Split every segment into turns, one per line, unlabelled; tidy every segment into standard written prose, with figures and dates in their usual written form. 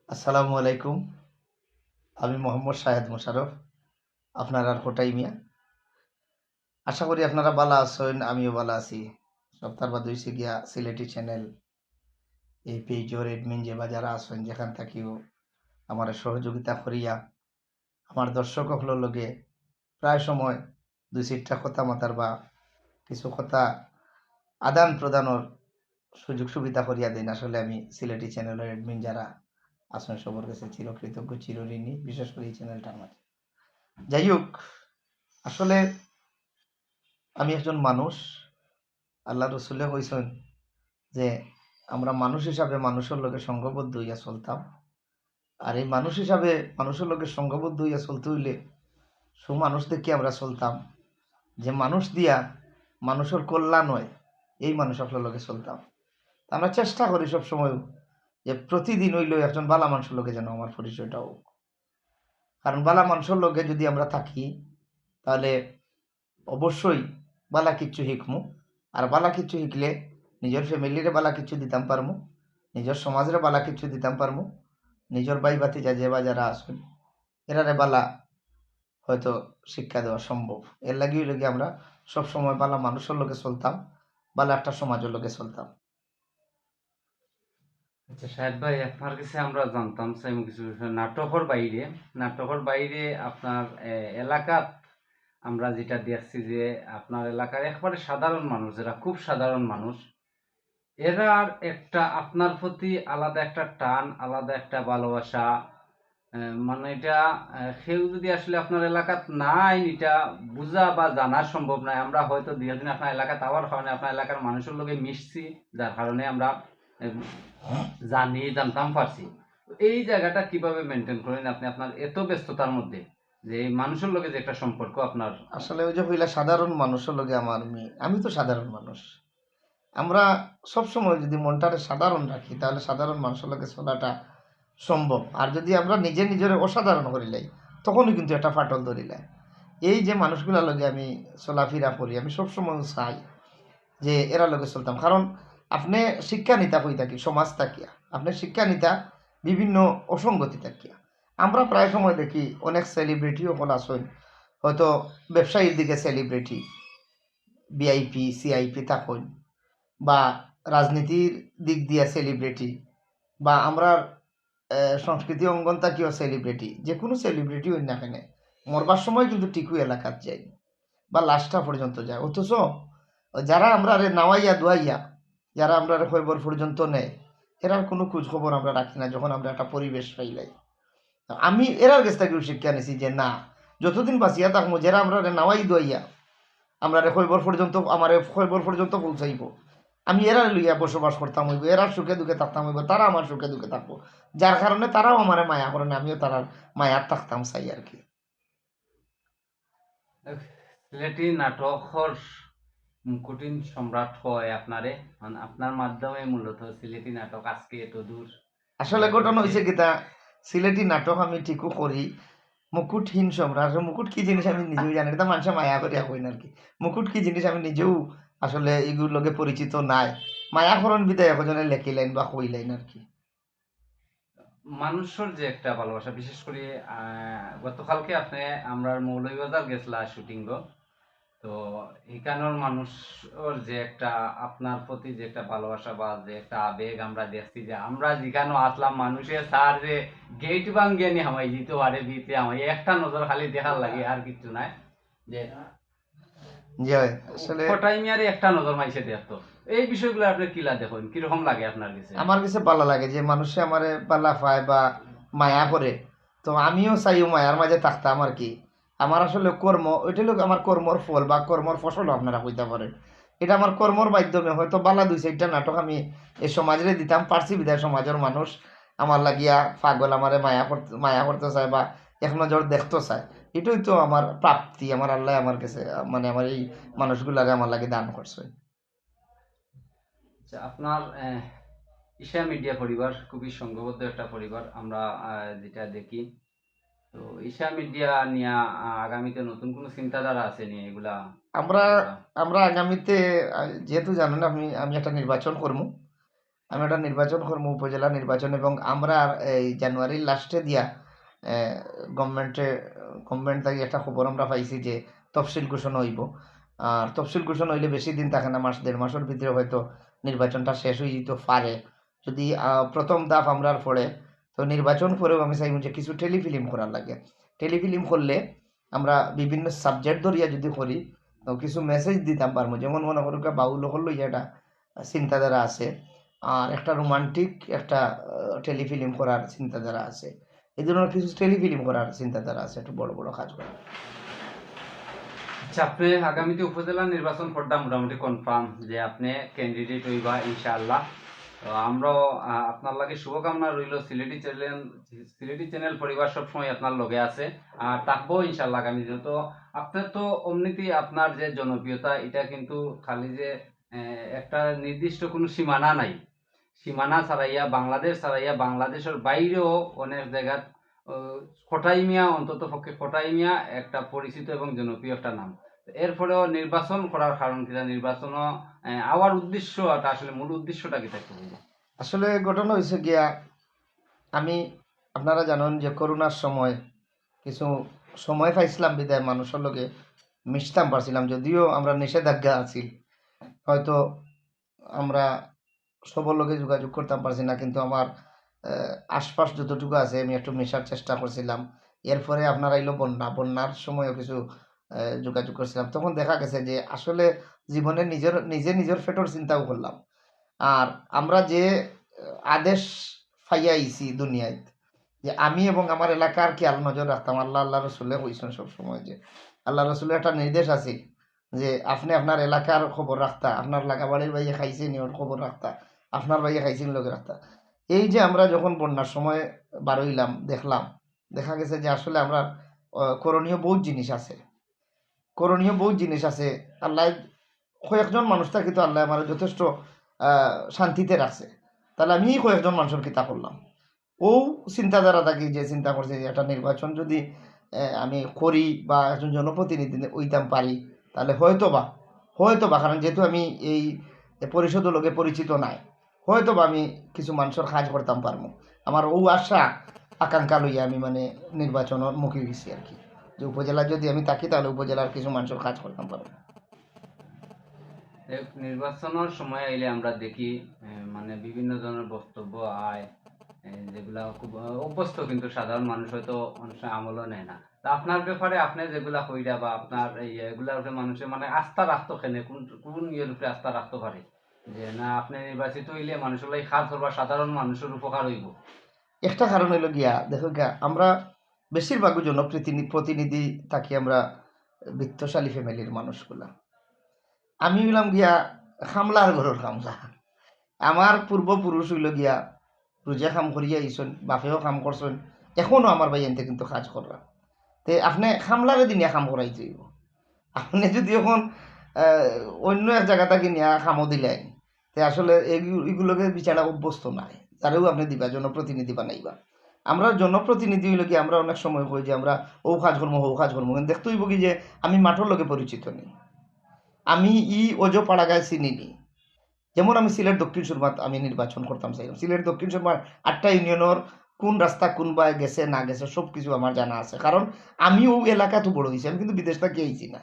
আসসালামু আলাইকুম। আমি মোহাম্মদ শাহেদ মোশাররফ, আপনার কোটাই মিয়া। আশা করি আপনারা ভালো আছেন, আমিও ভালো আছি। সপ্তাহ বাদ হইছে গিয়া সিলেটি চ্যানেল এই পেজর এডমিন যে বা যারা আছেন যেখান থাকিও আমার সহযোগিতা করিয়া আমার দর্শক হলোর লগে প্রায় সময় দুই চারটা কথা মাতার বা কিছু কথা আদান প্রদানের সুযোগ সুবিধা করিয়া দেন। আসলে আমি সিলেটি চ্যানেলের এডমিন যারা আছেন সবার কাছে চিরকৃতজ্ঞ, চিরঋণী, বিশেষ করে এই চ্যানেলটার মাঝে। যাই হোক, আসলে আমি একজন মানুষ। আল্লাহ রসুলে কইছেন যে আমরা মানুষ হিসাবে মানুষের লগে সঙ্গবদ্ধ হইয়া চলতাম। আর এই মানুষ হিসাবে মানুষের লগে সঙ্গবদ্ধ হইয়া চলতে হইলে মানুষ দেখি আমরা চলতাম, যে মানুষ দিয়া মানুষের কল্যাণ হয় এই মানুষ আপনার লগে চলতাম। আমরা চেষ্টা করি সবসময় যে প্রতিদিন হইলেও একজন বালা মানুষের লগে যেন আমার পরিচয়টা হোক। কারণ বালা মানুষের লগে যদি আমরা থাকি তাহলে অবশ্যই বালা কিচ্ছু শিখমু। আর বালা কিচ্ছু শিখলে নিজের ফ্যামিলিরে বালা কিচ্ছু দিতাম পারমু, নিজের সমাজের বালা কিচ্ছু দিতাম পারমু, নিজের বাই বাতিজা যে বা যারা আসবেন এরারে বালা হয়তো শিক্ষা দেওয়া সম্ভব। এর লাগি আমরা সবসময় বালা মানুষের লোকে চলতাম, বালা একটা সমাজের লোকে চলতাম।
আচ্ছা শাহেদ ভাই, আপনার কাছে আমরা জানতাম চাই কিছু বিষয়। নাটকের বাইরে আপনার এলাকাত আমরা যেটা দেখছি যে আপনার এলাকার একবারে সাধারণ মানুষ, যারা খুব সাধারণ মানুষ, এরার একটা আপনার প্রতি আলাদা একটা টান, আলাদা একটা ভালোবাসা। মানে এটা কেউ যদি আসলে আপনার এলাকাত নাই, এটা বুঝা বা জানা সম্ভব নয়। আমরা হয়তো দীর্ঘদিন আপনার এলাকাত আওয়ার কারণে আপনার এলাকার মানুষের লগে মিশছি, যার কারণে আমরা জানতাম পারছি। এই জায়গাটা কিভাবে মেনটেন করেন আপনি আপনার এত ব্যস্ততার মধ্যে, যে এই মানুষের লগে যে একটা সম্পর্ক আপনার?
আসলে ওই যে হইলা সাধারণ মানুষের লোকে আমার আমি তো সাধারণ মানুষ। আমরা সবসময় যদি মনটারে সাধারণ রাখি তাহলে সাধারণ মানুষের লোকে চলাটা সম্ভব। আর যদি আমরা নিজে নিজের অসাধারণ করিলাই তখনই কিন্তু একটা ফাটল ধরিলাই। এই যে মানুষগুলার লগে আমি চলাফেরা করি আমি সবসময় চাই যে এরা লগে চলতাম। কারণ আপনি শিক্ষা নিতা হয়ে থাকি সমাজ থাকিয়া, আপনি শিক্ষা নিতা বিভিন্ন অসঙ্গতি থাকিয়া। আমরা প্রায় সময় দেখি অনেক সেলিব্রিটিও হল আসেন, হয়তো ব্যবসায়ীর দিকে সেলিব্রিটি, বিআইপি সিআইপি থাকুন, বা রাজনীতির দিক দিয়া সেলিব্রিটি, বা আমরা সংস্কৃতি অঙ্গন থাকিও সেলিব্রিটি, যে কোনো সেলিব্রিটি হই না কেন মরবার সময় কিন্তু টিকু এলাকাত যায় বা লাশটা পর্যন্ত যায়। অথচ যারা আমরা নাওয়াইয়া দুয়াইয়া, যারা আমরা খবর পর্যন্ত নেয়, এরার কোনো খোঁজ খবর আমরা রাখি না যখন আমরা একটা পরিবেশ পাইলাই। আমি এরার কাছ থেকে শিক্ষা নিছি যে না, যতদিন বাঁচিয়া থাকবো যারা আমরা নাওয়াই দুয়াইয়া আমরা খবর পর্যন্ত আমার খবর পর্যন্ত পৌঁছাইব, আমি এরার লইয়া বসবাস করতাম হইব, এরার সুখে দুঃখে থাকতাম হইব, তারা আমার সুখে দুঃখে থাকবো। যার কারণে তারাও আমার মায়া করেন, আমিও তারার মায়ার থাকতাম চাই আর কি।
সিলেটি নাটকর মুকুটিন সম্রাট হয় আপনারে, মানে আপনার মাধ্যমে মূলত সিলেটি নাটক আজকে এত দূর
আসলে ঘটনা
পৌঁছে।
হয়েছে কিতা, সিলেটি নাটক আমি ঠিকও করি। মুকুটহীন সম্রাট, মুকুট কি জিনিস আমি নিজেও জানি না, মানুষে মায়া করিয়া কইন আর কি। মুকুট কি জিনিস আমি নিজেও আসলে এগুলোর লগে পরিচিত নাই। মায়াকরণ বিদায় একজনে লেখিলেন বা কইলেন আর কি।
মানুষের যে একটা ভালোবাসা, বিশেষ করে গতকালকে আপনি আমরা মৌলভীবাজার গেছিলা শুটিং। তো এখানের মানুষের যে একটা আপনার প্রতি যে একটা ভালোবাসা বা যে একটা আবেগ আমরা দেখছি, যে আমরা যেখানে আসলাম মানুষের স্যার যে গেট ভাঙ্গিয়ে নি আমায় দিত আরে দিতে আমায় একটা নজর খালি দেখার লাগে, আর কিছু নাই। যে
যে আসলে
ফটাই মিয়ারে একটা নজর মাইসে দেখতো। এই বিষয়গুলো আপনি কিলা দেখেন, কিরকম লাগে আপনার কাছে?
আমার কাছে ভালো লাগে যে মানুষে আমারে পাল্লা পায় বা মায়া করে, তো আমিও চাইও মায়ার মাঝে থাকতাম আর কি। আমার আসলে কর্ম ওইটা লোক আমার কর্মর ফল বা কর্মর ফসল আপনারা কইতে পারেন। এটা আমার কর্মর মাধ্যমে হয়তো বালা দুই চারটা নাটক আমি এই সমাজে দিতাম পারছি, বিদায় সমাজের মানুষ আমার লাগিয়া পাগল, আমারে মায়া করতে চায় বা এক নজর দেখতে চায়। এটাই তো আমার প্রাপ্তি, আমার আল্লাহ আমার কাছে মানে আমার এই মানুষগুলারে আমার লাগে দান করছে।
আচ্ছা, আপনার ঈশা মিডিয়া পরিবার খুবই সংঘবদ্ধ একটা পরিবার আমরা যেটা দেখি। তো ঈশা মিডিয়া নিয়ে আগামীতে নতুন কোনো চিন্তাধারা আছে নিয়ে এগুলা
আমরা
আপনারা?
আমরা আগামীতে যেহেতু জানেন আমি আমি একটা নির্বাচন করবো। আমি একটা নির্বাচন করবো, উপজেলা নির্বাচন, এবং আমরা এই জানুয়ারির লাস্টে দিয়া গভর্নমেন্ট থেকে একটা খবর আমরা পাইছি যে তফসিল ঘোষণা হইব। আর তফসিল ঘোষণা হইলে বেশি দিন থাকে না, মাস দেড় মাসের ভিতরে হয়তো নির্বাচনটা শেষ হয়ে যেতে পারে। যদি প্রথম ধাপ আমরা পড়ে, তো নির্বাচন করেও আমি চাইব যে কিছু টেলিফিল্ম করার লাগে। টেলিফিল্ম করলে আমরা বিভিন্ন সাবজেক্ট ধরিয়া যদি করি, তো কিছু মেসেজ দিতাম পারবো। যেমন মনে করো বাউল হল একটা চিন্তাধারা আছে, আর একটা রোমান্টিক একটা টেলিফিল্ম করার চিন্তাধারা আছে। এই ধরনের কিছু টেলিফিল্ম করার চিন্তাধারা আছে, একটু বড় বড় কাজ করার।
আচ্ছা, আপনি আগামীতে উপজেলা নির্বাচন করতে মোটামুটি কনফার্ম যে আপনি ক্যান্ডিডেট হইবা ইনশাআল্লাহ। তো আমরাও আপনার লাগে শুভকামনা রইল। সিলেটি চ্যানেল পরিবার সবসময় আপনার লগে আছে আর থাকবো ইনশাআল্লাহ আগামী দিনে। তো আপনার তো অমনিতেই আপনার যে জনপ্রিয়তা, এটা কিন্তু খালি যে একটা নির্দিষ্ট কোনো সীমানা নাই। সীমানা ছাড়াইয়া, বাংলাদেশ ছাড়াইয়া বাংলাদেশের বাইরেও অনেক জায়গার খোটাই মিয়া, অন্তত পক্ষে খোটাই মিয়া একটা পরিচিত এবং জনপ্রিয় একটা নাম। এরপরেও নির্বাচন করার কারণ কিনা, নির্বাচন আওয়ার উদ্দেশ্যটা আসলে মূল উদ্দেশ্যটা কি থাকতে হবে?
আসলে ঘটনা হয়েছে গিয়া, আমি আপনারা জানেন যে করোনার সময় কিছু সময় পাইছিলাম বিদায় মানুষের লগে মিশতাম পারছিলাম, যদিও আমরা নিষেধাজ্ঞা আছি, হয়তো আমরা সবার লগে যোগাযোগ করতাম পারছি না, কিন্তু আমার আশপাশ যতটুকু আছে আমি একটু মেশার চেষ্টা করছিলাম। এরপরে আপনার আইলো বন্যার সময়ও কিছু যোগাযোগ করছিলাম। তখন দেখা গেছে যে আসলে জীবনে নিজের ফেটোর চিন্তাও করলাম। আর আমরা যে আদেশ পাইয়া আইছি দুনিয়ায়, যে আমি এবং আমার এলাকার খেয়াল নজর রাখতাম। আল্লাহ রসুলে কইছেন সবসময় যে আল্লাহ রসুলের একটা নির্দেশ আছে যে আপনি আপনার এলাকার খবর রাখতা, আপনার লাগাবাড়ির বাইয়ে খাইছে নিয়র খবর রাখতা, আপনার বাইয়ে খাইছেন লোকে রাখতা। এই যে আমরা যখন বন্যার সময় বারইলাম, দেখা গেছে যে আসলে আমরা করণীয় বহুত জিনিস আছে, আল্লাহ কয়েকজন মানুষ থাকি তো আল্লাহ আমার যথেষ্ট শান্তিতে রাখছে। তাহলে আমি কয়েকজন মানুষের কিতা করলাম, ও চিন্তাধারা থাকি যে চিন্তা করছে যে একটা নির্বাচন যদি আমি করি বা একজন জনপ্রতিনিধি হইতাম পারি, তাহলে হয়তো বা কারণ যেহেতু আমি এই পরিষদ লোকে পরিচিত নাই, হয়তো বা আমি কিছু মানুষের কাজ করতাম পারবো। আমার ও আশা আকাঙ্ক্ষা লইয়া আমি মানে নির্বাচনের মুখে গেছি আর কি, যে উপজেলা যদি আমি থাকি তাহলে উপজেলার কিছু মানুষের কাজ করতাম পারবো।
নির্বাচনের সময় আইলে আমরা দেখি মানে বিভিন্ন ধরনের বক্তব্য আয়, যেগুলা খুব অভ্যস্ত, কিন্তু সাধারণ মানুষ হয়তো অনেক সময় আমলও নেয় না। তা আপনার ব্যাপারে আপনি যেগুলা কইরা বা আপনার এগুলার উপরে মানুষের মানে আস্থা রাখতো কেন, কোন ইয়ের উপরে আস্থা রাখতে পারে যে না আপনি নির্বাচিত হইলে মানুষের লাই কাজ করবা, সাধারণ মানুষের উপকার হইব?
একটা কারণ হইল গিয়া, দেখো গিয়া আমরা বেশিরভাগ প্রতিনিধি থাকি আমরা বিত্তশালী ফ্যামিলির মানুষগুলা। আমি হইলাম গিয়া খামলার ঘরের খামলা। আমার পূর্বপুরুষ হইল গিয়া রোজা কাম করিয়া আইসন, বাপেও কাম করছেন, এখনো আমার ভাই এনতে কিন্তু কাজ করা। তে আপনি খামলারে দিনিয়া কাম করাই যাইব। আপনি যদি এখন অন্য এক জায়গা থেকে নিয়ে কামও দিলেন, তে আসলে এগুলোকে বিচারা অভ্যস্ত নাই, তারেও আপনি দিবা, জনপ্রতিনিধি বানাইবা। আমরা জনপ্রতিনিধি হইলে কি আমরা অনেক সময় কই যে আমরা ও কাজ করবো, কিন্তু দেখতে হইব কি যে আমি মাঠের লোকে পরিচিত নেই, আমি ওজো পাড়াগায় চিনি নি। যেমন আমি সিলেট দক্ষিণ সুরমাত আমি নির্বাচন করতাম চাইলাম, সিলেট দক্ষিণ সুরমার 8টা ইউনিয়নের কোন রাস্তা কোন বা গেছে না গেছে সব কিছু আমার জানা আছে, কারণ আমি ও এলাকা তো বড় হয়েছি। আমি কিন্তু বিদেশ থেকে আইছি না,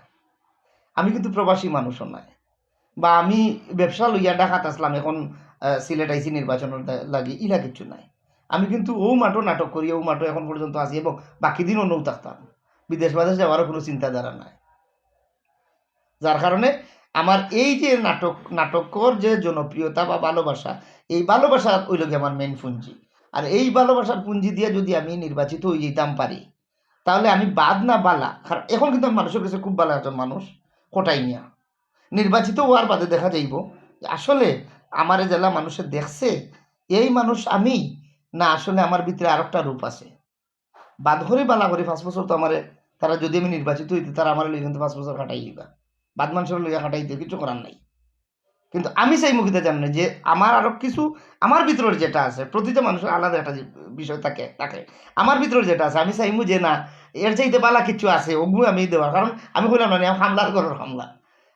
আমি কিন্তু প্রবাসী মানুষও নাই, বা আমি ব্যবসা লইয়া ঢাকাত আসলাম এখন সিলেট আইসি নির্বাচনের লাগি, ইলা কিছু নাই। আমি কিন্তু ও মাঠও নাটক করি, ও মাঠও এখন পর্যন্ত আছি, এবং বাকি দিন অন্যও থাকতাম, বিদেশ যাওয়ারও কোনো চিন্তাধারা নাই। যার কারণে আমার এই যে নাটকর যে জনপ্রিয়তা বা ভালোবাসা, এই ভালোবাসা ওই লোকে আমার মেন পুঞ্জি। আর এই ভালোবাসার পুঞ্জি দিয়ে যদি আমি নির্বাচিত হয়ে যেতাম পারি, তাহলে আমি বাদ না বালা, কারণ এখন কিন্তু আমি মানুষের কাছে খুব ভালো একজন মানুষ কোটাই নিয়া নির্বাচিত হওয়ার বাদে দেখা যাইব আসলে আমার জেলা মানুষের দেখছে এই মানুষ আমি, না আসলে আমার ভিতরে আর একটা রূপ আছে। বাদ করে বালা করে 5 বছর তো আমার, তারা যদি আমি নির্বাচিত হইতে তারা আমার লইয়া কিন্তু 5 বছর কাটাই দিবা, বাদ মানুষের লইয়া কাটাইতে কিছু করার নাই। কিন্তু আমি সেই মুখিতে জানি যে আমার আরো কিছু আমার ভিতরের যেটা আছে, প্রতিটা মানুষের আলাদা একটা বিষয় থাকে, আমার ভিতরে যেটা আছে আমি চাইমু যে না এর চাইতে বালা কিছু আছে, ওগুলো আমি দেওয়ার, কারণ আমি কইলাম না আমি হামলার ঘরের হামলা,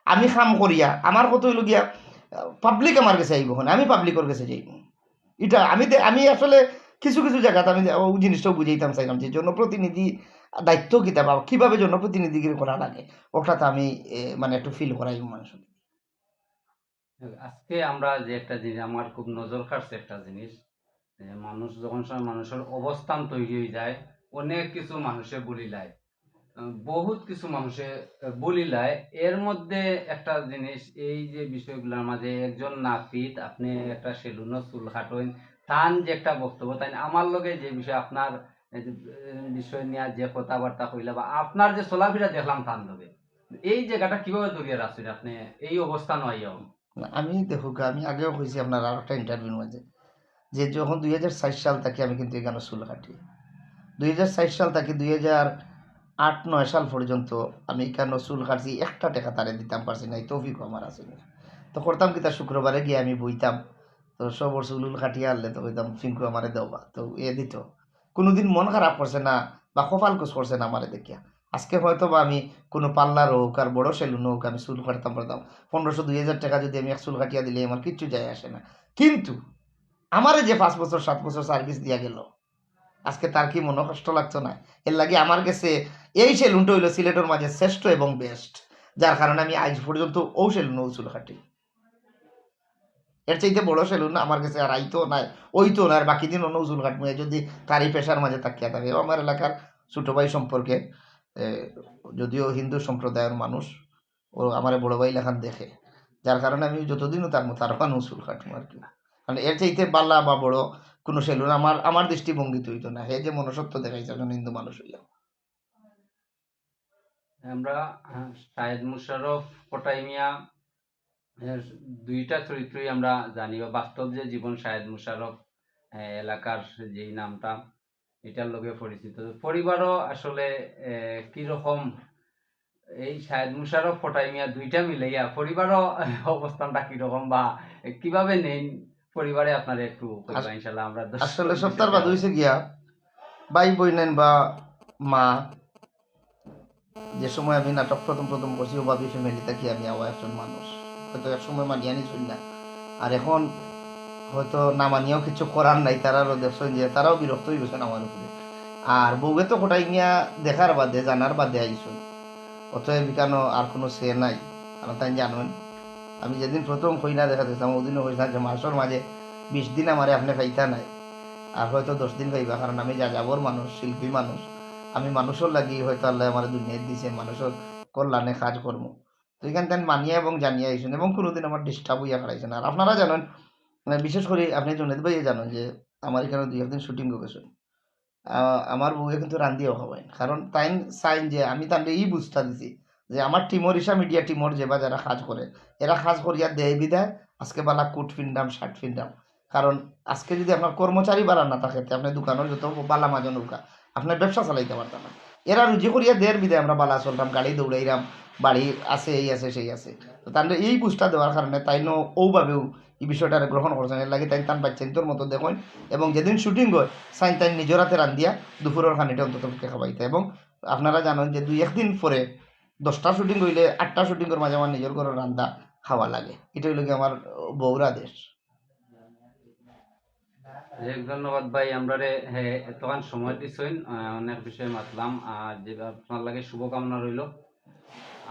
আমি খাম করিয়া আমার কত হইল গিয়া পাবলিক আমার কাছে আইব, আমি পাবলিকের কাছে যাইব। এটা আমি আসলে কিছু কিছু জায়গাতে আমি ওই জিনিসটাও বুঝাইতাম চাইলাম যে জনপ্রতিনিধি দায়িত্ব কিতা বা কিভাবে জনপ্রতিনিধিগিরি করা লাগে ওটাতে আমি মানে একটু ফিল করাই মানুষের।
আজকে আমরা যে একটা জিনিস আমার খুব নজর কাড়ছে একটা জিনিস, যে মানুষ যখন সময় মানুষের অবস্থান তৈরি হয়ে যায়, অনেক কিছু মানুষে বলিলায়, বহুত কিছু মানুষে বলিলায়। এর মধ্যে একটা জিনিস, এই যে বিষয়গুলোর মাঝে একজন নাপিত আপনি একটা সেলুনও চুল কাটেন, তান যে একটা বক্তব্য, তাই না? আমার লগে যে বিষয় আপনার এই যে, বিষয় নিয়ে যে কথাবার্তা কইলা বা আপনার যে চলাফেরা দেখলাম তান লগে, এই জায়গাটা কিভাবে ধরিয়ে রাখছেন আপনি এই অবস্থান হইয়াও?
না, আমি দেখুক আমি আগেও কইছি আপনার আর একটা ইন্টারভিউর মাঝে যে যখন 2006 সাল থেকে আমি কিন্তু এখানে চুল কাটি। 2006 সাল থেকে 2008-9 সাল পর্যন্ত আমি এখানে চুল কাটছি, একটা টাকা তারে দিতাম পারছি না, এই তৌফিক আমার আছে না। তো করতাম কি, তার শুক্রবারে গিয়ে আমি বইতাম, তো সবর চুল কাটিয়ে আনলে তো কইতাম ফিঙ্কু আমারে দেওয়া, তো এ দিত। কোনোদিন মন খারাপ করছে না বা কপাল কুচ করছে না আমারে দেখিয়া। আজকে হয়তো বা আমি কোনো পার্লার হোক আর বড় সেলুন হোক আমি চুল কাটতাম পারতাম, 1500-2000 টাকা যদি আমি এক চুল কাটিয়া দিলে আমার কিচ্ছু যায় আসে না। কিন্তু আমারে যে 5 বছর 7 বছর সার্ভিস দিয়া গেল, আজকে তার কি মনে কষ্ট লাগতো না? এর লাগে আমার কাছে এই সেলুনটা হইলো সিলেটের মাঝে শ্রেষ্ঠ এবং বেস্ট, যার কারণে আমি আজ পর্যন্ত ও সেলুনে চুল কাটি। এর চাইতে বড় সেলুন আমার কাছে আর আইতো নাই, ওইতো না, আর বাকি দিন অন্য চুল কাটবো যদি তারই পেশার মাঝে তাকিয়া থাকে। ও আমার এলাকার ছোট ভাই সম্পর্কে, এ, যদিও হিন্দু সম্প্রদায়ের মানুষ, ও আমার বড় ভাই লেখান দেখে, যার কারণে আমি যতদিনও তার মতো আরো চুল কাটবো আর কি। কারণ এর চাইতে বাল্লা বা বড় কোনো সেলুন আমার দৃষ্টিভঙ্গিতে হইতো না। হে যে মনুষ্যত্ব দেখাইছে একজন হিন্দু মানুষ হইয়া।
আমরা শাহেদ মুশাররফ কোটাই মিয়া এর দুইটা চরিত্রই আমরা জানি, বা বাস্তব যে জীবন শাহেদ মুশাররফ এলাকার যেই নামটা, এটার লগে পরিচিত। পরিবারও আসলে কিরকম, এই শাহেদ মুশাররফ কোটাই মিয়া দুইটা মিলাইয়া পরিবারও অবস্থানটা কিরকম, বা কিভাবে নেন পরিবারে আপনারা একটু কইবা,
আস-
ইনশাল্লাহ আমরা
আসলে
দর্শক
সপ্তাহ
বিষয়টা।
বাদ হয়েছে গিয়া ভাই বইনেন বা মা, যে সময় আমি নাটক প্রথম প্রথম করছি ওভাবে ফ্যামিলি থাকি আমি আবার একজন মানুষ, হয়তো এক সময় মানিয়ে নিছুন না, আর এখন হয়তো না মানিয়েও কিছু করার নাই, তারাও দেখছেন যে তারাও বিরক্ত হয়ে গেছেন আমার উপরে। আর বউয়ে তো কোটাই মিয়া দেখার বাদে জানার বাদে আইসুন, অতএব কেন আর কোনো সে নাই। কারণ তাই জানেন আমি যেদিন প্রথম কইনা দেখা দিয়েছিলাম ওদিনও কইছিলাম যে মাসের মাঝে 20 দিন আমারে আপনি পাইতা নাই, আর হয়তো 10 দিন পাইবা, কারণ আমি যা যাবর মানুষ, শিল্পী মানুষ, আমি মানুষের লাগি হয়তো আল্লাহ আমার দুনিয়ায় দিয়েছে মানুষের কল্যাণে কাজ কর্ম। তো এখান থেকে মানিয়ে এবং জানিয়ে আইসুন এবং কোনোদিন আমার ডিস্টার্ব হইয়া খারাইছেন। আর আপনারা জানেন, মানে বিশেষ করে আপনি জুনেদ ভাই জানেন যে আমার এখানে 2 একদিন শুটিং গেছে, আমার বউয়ে কিন্তু রান্দিও খাওয়াই, কারণ তাই চাইন যে আমি তাহলে এই বুঝটা দিছি যে আমার টিমর ইসা মিডিয়া টিমর যে বা যারা কাজ করে, এরা কাজ করিয়া দেয় বিদায় আজকে বালা কোট ফিন্দাম শার্ট ফিন্দাম। কারণ আজকে যদি আপনার কর্মচারী বাড়া না থাকে তে আপনি দোকানের যত বালা মাজন নৌকা আপনার ব্যবসা চালাইতে পারতাম না। এরা রুজি করিয়া দেড় বিদায় আমরা বালা চলতাম, গাড়ি দৌড়াইরাম, বাড়ি আছে এই আছে সেই আছে। তো তাহলে এই বুঝটা দেওয়ার কারণে তাই ওভাবেও এই বিষয়টা গ্রহণ করছেন। এর লাগে তাই তান বাচ্চেন তোর মতো দেখুন, এবং যেদিন শুটিং হয় সাইন তাই নিজের হাতে রান্ধিয়া দুপুরের খানিটা অন্তত পক্ষে খাওয়াইতে। এবং আপনারা জানেন যে 2 একদিন পরে 10টা শুটিং হইলে 8টা শুটিংয়ের মাঝে আমার নিজের ঘরে রান্ধা খাওয়া লাগে। এটা হইল কি আমার বউরা দেশ।
ধন্যবাদ ভাই, আমরা রে এতক্ষণ সময় দিছেন, অনেক বিষয় মাতলাম, আর যে আপনার লাগে শুভকামনা রইল।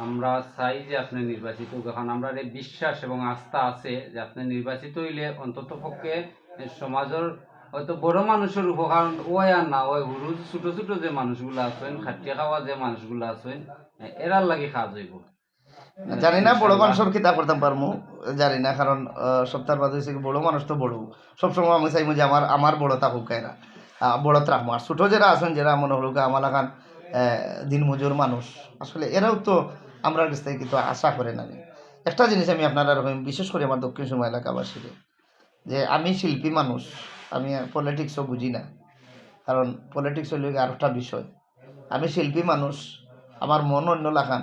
আমরা চাই যে আপনি নির্বাচিত হোক। এখন আমরা এই বিশ্বাস এবং আস্থা আছে যে আপনি নির্বাচিত হইলে অন্তত পক্ষে সমাজের হয়তো বড় মানুষের উপকার ওই আর না ওই হুরু ছোট ছোট যে মানুষগুলো আছেন, খাটিয়া খাওয়া যে মানুষগুলো আছেন, এরার লাগি কাজ হইব
জানি না বড়
ইনশাল্লাহ।
মানুষের কিতা করতাম পারমু, জানি না, কারণ সপ্তাহের বাদ হয়েছে কি বড় মানুষ তো বড়, সবসময় আমি চাইবো যে আমার আমার বড় থাকুক এরা, বড় রাখবো। আর ছোট যারা আছেন যারা মনে হলো আমার লাগান দিনমজুর মানুষ, আসলে এরাও তো আমরা কাছ থেকে কিন্তু আশা করে না। একটা জিনিস আমি আপনারা বিশেষ করে আমার দক্ষিণ সুরমা এলাকাবাসীকে, যে আমি শিল্পী মানুষ, আমি পলিটিক্সও বুঝি না, কারণ পলিটিক্স হইল আর একটা বিষয়। আমি শিল্পী মানুষ, আমার মন অন্য লাগান,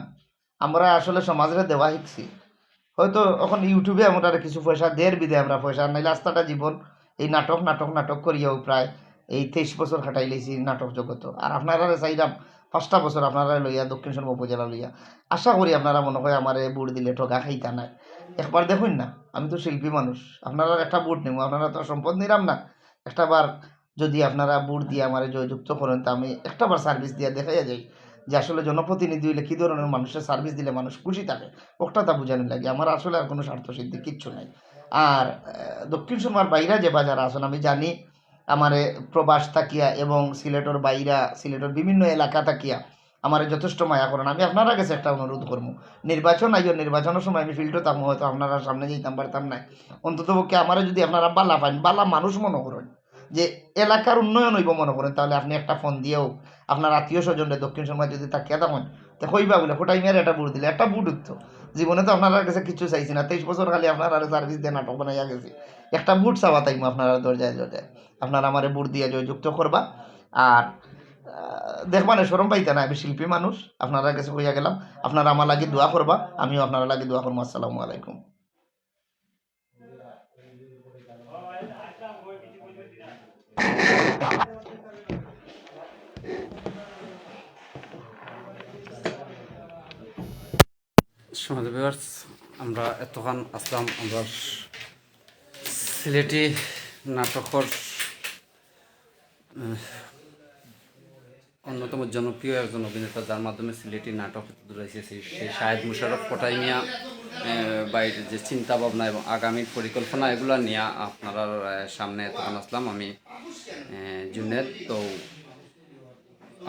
আমরা আসলে সমাজে দেওয়া শিখছি। হয়তো এখন ইউটিউবে আমরা কিছু পয়সা দের বিদে আমরা পয়সা নাইলে রাস্তাটা জীবন এই নাটক নাটক নাটক করিয়াও প্রায় এই 23 বছর খাটাই লেছি নাটক জগত। আর আপনারা চাইলাম 5টা বছর আপনারা লইয়া দক্ষিণ সুরমা উপজেলা লইয়া আশা করি আপনারা মনে হয় আমার বুট দিলে ঠগা খাইতা নাই। একবার দেখুন না, আমি তো শিল্পী মানুষ, আপনারা একটা বুট নেব, আপনারা তো সম্পদ নিলাম না। একটা বার যদি আপনারা বুট দিয়ে আমার জয়যুক্ত করেন, তা আমি একটা বার সার্ভিস দিয়ে দেখাইয়া যাই যে আসলে জনপ্রতিনিধি হইলে কী ধরনের মানুষের সার্ভিস দিলে মানুষ খুশি থাকে, ওটা তা বুঝানি লাগে। আমার আসলে আর কোনো স্বার্থসিদ্ধি কিচ্ছু নাই। আর দক্ষিণ সুরমার বাইরা যে বাজার আছেন, আমি জানি আমারে প্রবাস থাকিয়া এবং সিলেটর বাইরা, সিলেটের বিভিন্ন এলাকা থাকিয়া আমারে যথেষ্ট মায়া করেন। আমি আপনারা কাছে একটা অনুরোধ করবো, নির্বাচন আইও, নির্বাচনের সময় আমি ফিল্ডও থাকবো, হয়তো আপনারা সামনে যেতাম পারতাম না, অন্তত পক্ষে আমারে যদি আপনারা বালা পান, বালা মানুষ মনে করেন, যে এলাকার উন্নয়ন হইব মনে করেন, তাহলে আপনি একটা ফোন দিয়েও আপনার আত্মীয় স্বজনরে দক্ষিণ সময় যদি তাকিয়া থাকেন, তো কইবা বলে ফোটাই মেয়ের একটা বুট দিলে, একটা বুট উঠতো। জীবনে তো আপনার কাছে কিছু চাইছি না, 23 বছর খালি আপনার আর সার্ভিস দিয়ে নাটক বানাইয়া গেছি, একটা বুট চাওয়া তাইমু আপনার দরজায় দরজায়। আপনারা আমারে বুট দিয়ে জয়যুক্ত করবা। আর দেখবা না সরম পাইতে না, আমি শিল্পী মানুষ, আপনারা কাছে কইয়া গেলাম, আপনারা আমার লাগি দোয়া করবা, আমিও আপনারা লাগি দোয়া করবো। আসসালামু আলাইকুম।
সমাজ ভিউয়ার্স, আমরা এতক্ষণ আসলাম আমরা সিলেটি নাটকের অন্যতম জনপ্রিয় একজন অভিনেতা, যার মাধ্যমে সিলেটি নাটক দূরাইছে, সেই শাহেদ মুশারফ কোটাই মিয়া বাইরের যে চিন্তা ভাবনা এবং আগামী পরিকল্পনা এগুলো নিয়ে আপনার সামনে এতক্ষণ আসলাম। আমি জুনেদ। তো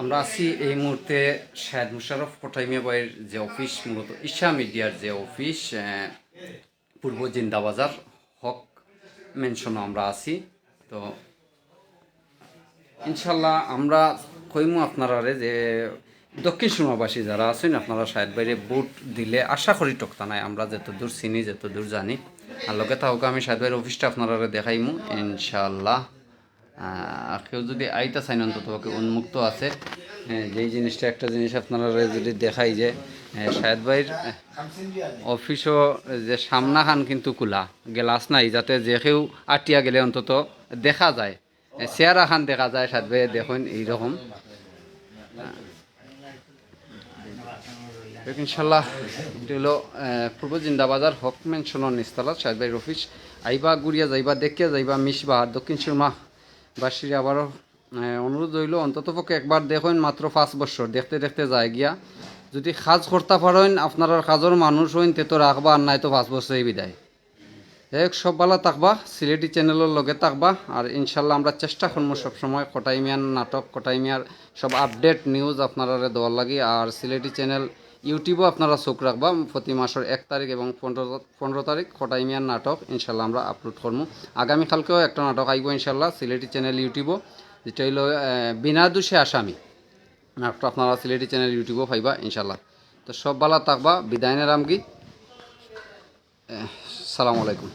আমরা আছি এই মুহূর্তে শাহেদ মুশারফ কোটাই মিয়া বাইয়ের যে অফিস, মূলত ঈশা মিডিয়ার যে অফিস, পূর্ব জিন্দাবাজার হক মেনশনে আমরা আছি। তো ইনশাল্লাহ আমরা কইমু আপনারা যে দক্ষিণ সুরমাবাসী যারা আছেন, আপনারা শাহেদ বাইরে ভোট দিলে আশা করি টকতা নাই। আমরা যত দূর চিনি, যত দূর জানি, আর লোকে তাহলে আমি শাহেদ বাইরের অফিসটা আপনারা দেখাইমু ইনশাল্লাহ। কেউ যদি আইতা চাইন, অন্তত উন্মুক্ত আছে। যেই জিনিসটা, একটা জিনিস আপনারা যদি দেখাই যে শাহেদ ভাইয়ের অফিসও যে সামনাখান কিন্তু খোলা, গ্লাস নাই, যাতে যে কেউ আটিয়া গেলে অন্তত দেখা যায়, চেয়ার খান দেখা যায়। শাহেদ ভাই দেখুন এইরকম। ইনশাল্লাহ এটি হলো পূর্ব জিন্দাবাজার হক মেনশনের নিস্তালা শাহেদ ভাইয়ের অফিস। আইবা গুড়িয়া যাইবা, দেখিয়া যাইবা, মিশবা। আর দক্ষিণ সুরমা বাসীর আবারও অনুরোধ রইল, অন্ততপক্ষে একবার দেখুন, মাত্র 5 বছর দেখতে দেখতে যায় গিয়া। যদি কাজ করতে পারেন, আপনার কাজের মানুষ হইন, তে তো রাখবা, আর নাই তো 5 বছরই বিদায়। সব ভালো থাকবা, সিলেটি চ্যানেলের লগে থাকবা। আর ইনশাল্লাহ আমরা চেষ্টা করবো সবসময় কোটাই মিয়ার নাটক, কোটাই মিয়ার সব আপডেট নিউজ আপনারা দেওয়ার লাগে। আর সিলেটি চ্যানেল ইউটিউবও আপনারা চোখ রাখবা, প্রতি মাসের 1 তারিখ এবং 15 তারিখ কোটাই মিয়ার নাটক ইনশাল্লাহ আমরা আপলোড করবো। আগামীকালকেও একটা নাটক আইব ইনশাল্লাহ সিলেটি চ্যানেল ইউটিউবও, যেটা হইল বিনা দোষে আসামি নাটক। আপনারা সিলেটি চ্যানেল ইউটিউবও পাইবা ইনশাল্লাহ। তো সব ভালো থাকবা, বিদায় নিলাম কি, সালামু আলাইকুম।